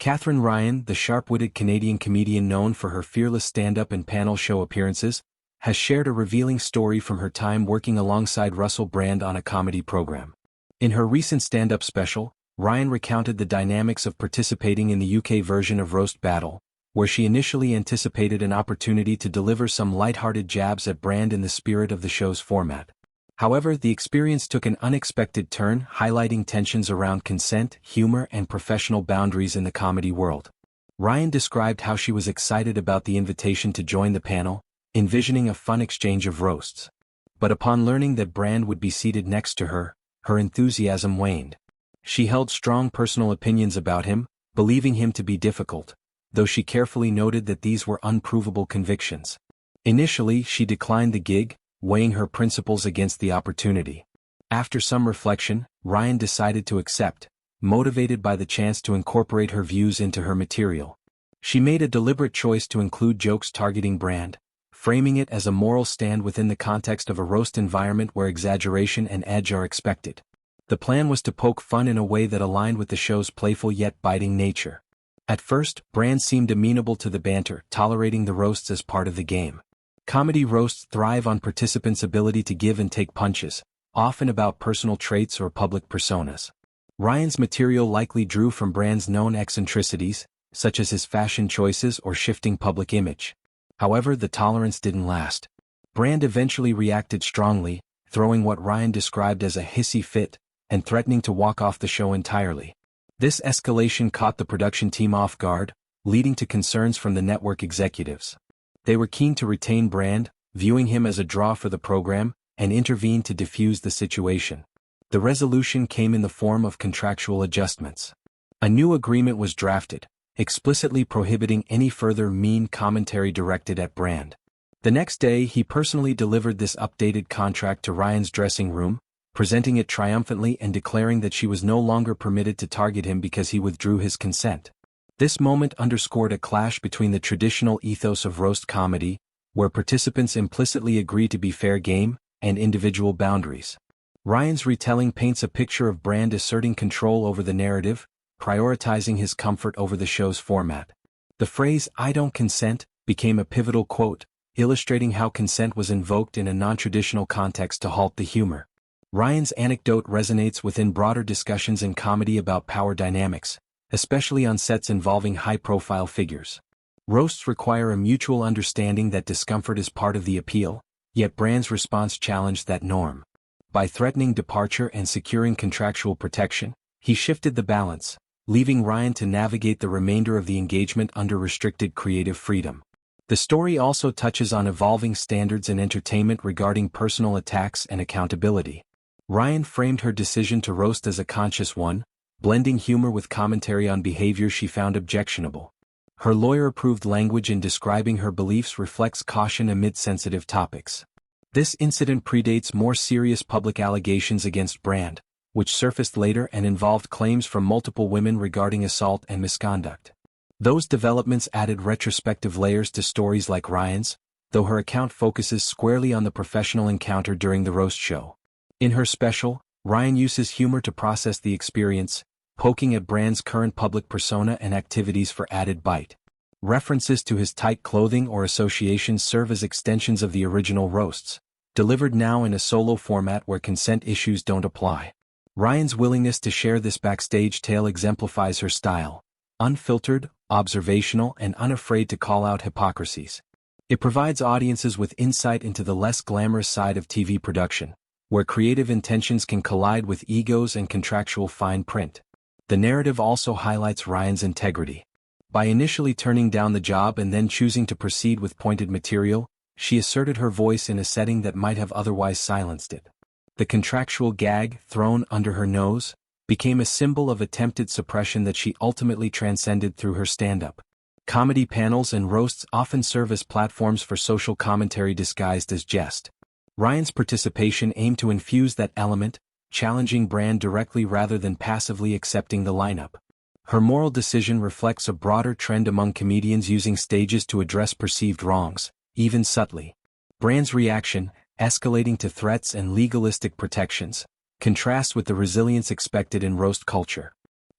Katherine Ryan, the sharp-witted Canadian comedian known for her fearless stand-up and panel show appearances, has shared a revealing story from her time working alongside Russell Brand on a comedy program. In her recent stand-up special, Ryan recounted the dynamics of participating in the UK version of Roast Battle, where she initially anticipated an opportunity to deliver some light-hearted jabs at Brand in the spirit of the show's format. However, the experience took an unexpected turn, highlighting tensions around consent, humor, and professional boundaries in the comedy world. Ryan described how she was excited about the invitation to join the panel, envisioning a fun exchange of roasts. But upon learning that Brand would be seated next to her, her enthusiasm waned. She held strong personal opinions about him, believing him to be difficult, though she carefully noted that these were unprovable convictions. Initially, she declined the gig, weighing her principles against the opportunity. After some reflection, Ryan decided to accept, motivated by the chance to incorporate her views into her material. She made a deliberate choice to include jokes targeting Brand, framing it as a moral stand within the context of a roast environment where exaggeration and edge are expected. The plan was to poke fun in a way that aligned with the show's playful yet biting nature. At first, Brand seemed amenable to the banter, tolerating the roasts as part of the game. Comedy roasts thrive on participants' ability to give and take punches, often about personal traits or public personas. Ryan's material likely drew from Brand's known eccentricities, such as his fashion choices or shifting public image. However, the tolerance didn't last. Brand eventually reacted strongly, throwing what Ryan described as a hissy fit, and threatening to walk off the show entirely. This escalation caught the production team off guard, leading to concerns from the network executives. They were keen to retain Brand, viewing him as a draw for the program, and intervened to defuse the situation. The resolution came in the form of contractual adjustments. A new agreement was drafted, explicitly prohibiting any further mean commentary directed at Brand. The next day, he personally delivered this updated contract to Ryan's dressing room, presenting it triumphantly and declaring that she was no longer permitted to target him because he withdrew his consent. This moment underscored a clash between the traditional ethos of roast comedy, where participants implicitly agree to be fair game, and individual boundaries. Ryan's retelling paints a picture of Brand asserting control over the narrative, prioritizing his comfort over the show's format. The phrase, "I don't consent," became a pivotal quote, illustrating how consent was invoked in a non-traditional context to halt the humor. Ryan's anecdote resonates within broader discussions in comedy about power dynamics, especially on sets involving high-profile figures. Roasts require a mutual understanding that discomfort is part of the appeal, yet Brand's response challenged that norm. By threatening departure and securing contractual protection, he shifted the balance, leaving Ryan to navigate the remainder of the engagement under restricted creative freedom. The story also touches on evolving standards in entertainment regarding personal attacks and accountability. Ryan framed her decision to roast as a conscious one, blending humor with commentary on behavior she found objectionable. Her lawyer-approved language in describing her beliefs reflects caution amid sensitive topics. This incident predates more serious public allegations against Brand, which surfaced later and involved claims from multiple women regarding assault and misconduct. Those developments added retrospective layers to stories like Ryan's, though her account focuses squarely on the professional encounter during the roast show. In her special, Ryan uses humor to process the experience, poking at Brand's current public persona and activities for added bite. References to his tight clothing or associations serve as extensions of the original roasts, delivered now in a solo format where consent issues don't apply. Ryan's willingness to share this backstage tale exemplifies her style, unfiltered, observational, and unafraid to call out hypocrisies. It provides audiences with insight into the less glamorous side of TV production, where creative intentions can collide with egos and contractual fine print. The narrative also highlights Ryan's integrity. By initially turning down the job and then choosing to proceed with pointed material, she asserted her voice in a setting that might have otherwise silenced it. The contractual gag, thrown under her nose, became a symbol of attempted suppression that she ultimately transcended through her stand-up. Comedy panels and roasts often serve as platforms for social commentary disguised as jest. Ryan's participation aimed to infuse that element, challenging Brand directly rather than passively accepting the lineup. Her moral decision reflects a broader trend among comedians using stages to address perceived wrongs, even subtly. Brand's reaction, escalating to threats and legalistic protections, contrasts with the resilience expected in roast culture.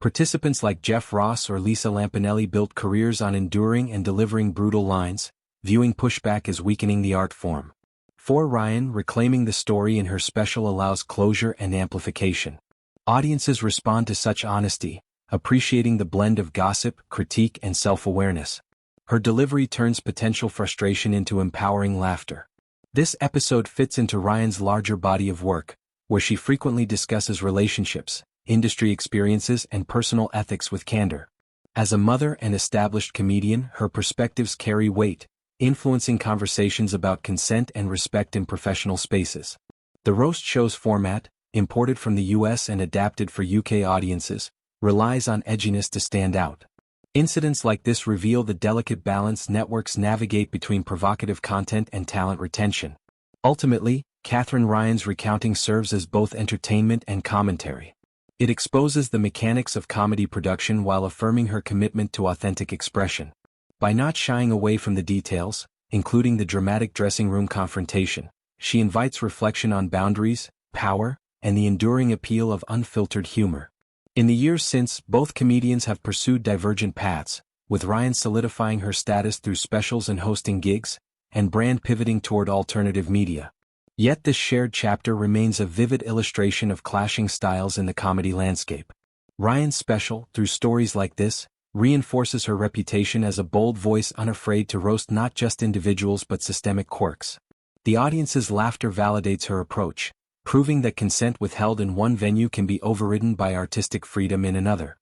Participants like Jeff Ross or Lisa Lampanelli built careers on enduring and delivering brutal lines, viewing pushback as weakening the art form. For Ryan, reclaiming the story in her special allows closure and amplification. Audiences respond to such honesty, appreciating the blend of gossip, critique, and self-awareness. Her delivery turns potential frustration into empowering laughter. This episode fits into Ryan's larger body of work, where she frequently discusses relationships, industry experiences, and personal ethics with candor. As a mother and established comedian, her perspectives carry weight, influencing conversations about consent and respect in professional spaces. The roast show's format, imported from the US and adapted for UK audiences, relies on edginess to stand out. Incidents like this reveal the delicate balance networks navigate between provocative content and talent retention. Ultimately, Katherine Ryan's recounting serves as both entertainment and commentary. It exposes the mechanics of comedy production while affirming her commitment to authentic expression. By not shying away from the details, including the dramatic dressing room confrontation, she invites reflection on boundaries, power, and the enduring appeal of unfiltered humor. In the years since, both comedians have pursued divergent paths, with Ryan solidifying her status through specials and hosting gigs, and Brand pivoting toward alternative media. Yet this shared chapter remains a vivid illustration of clashing styles in the comedy landscape. Ryan's special, through stories like this, reinforces her reputation as a bold voice unafraid to roast not just individuals but systemic quirks. The audience's laughter validates her approach, proving that consent withheld in one venue can be overridden by artistic freedom in another.